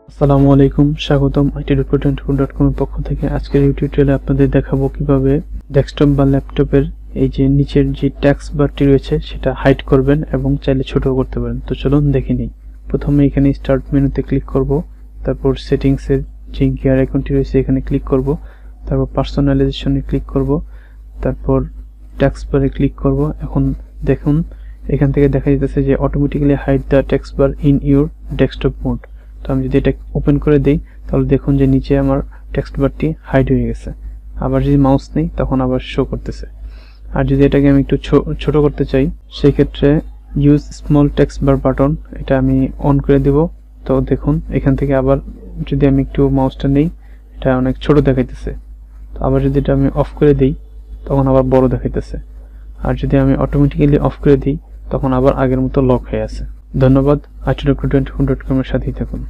আসসালামু আলাইকুম, স্বাগতম IT.24.com এর পক্ষ থেকে। আজকের এই টিউটোরিয়ালে আপনাদের দেখাবো কিভাবে ডেস্কটপ বা ল্যাপটপের এই যে নিচের যে ট্যাক্স বারটি রয়েছে সেটা হাইড করবেন এবং চাইলে ছোট করতে পারেন। তো চলুন দেখে নিই। প্রথমে এখানে স্টার্ট মেনুতে ক্লিক করব, তারপর সেটিংসের যে গিয়ার আইকনটি রয়েছে এখানে ক্লিক করব, তারপর পার্সোনালাইজেশনে ক্লিক করব, তারপর ট্যাক্স বারে ক্লিক করব। এখন দেখুন এখান থেকে দেখা যাচ্ছে যে automatically hide the taskbar in your desktop mode. তো আমি যদি এটা ওপেন করে দেই তাহলে দেখুন যে নিচে আমার টেক্সট বারটি হাইড হয়ে গেছে। আবার যদি মাউস নেই তখন আবার শো করতেছে। আর যদি এটাকে আমি একটু ছোট করতে চাই সেই ক্ষেত্রে ইউজ স্মল টেক্সট বার বাটন এটা আমি অন করে দেব। তো দেখুন এখান থেকে আবার যদি আমি একটু মাউসটা নেই এটা অনেক ছোট দেখাইতেছে। তো আবার যদি এটা আমি অফ করে দেই তখন আবার বড় দেখাইতেছে। আর যদি আমি অটোমেটিক্যালি অফ করে দিই তখন আবার আগের মতো লক হয়ে আছে। ধন্যবাদ। IT.24.com এর সাথেই থাকুন।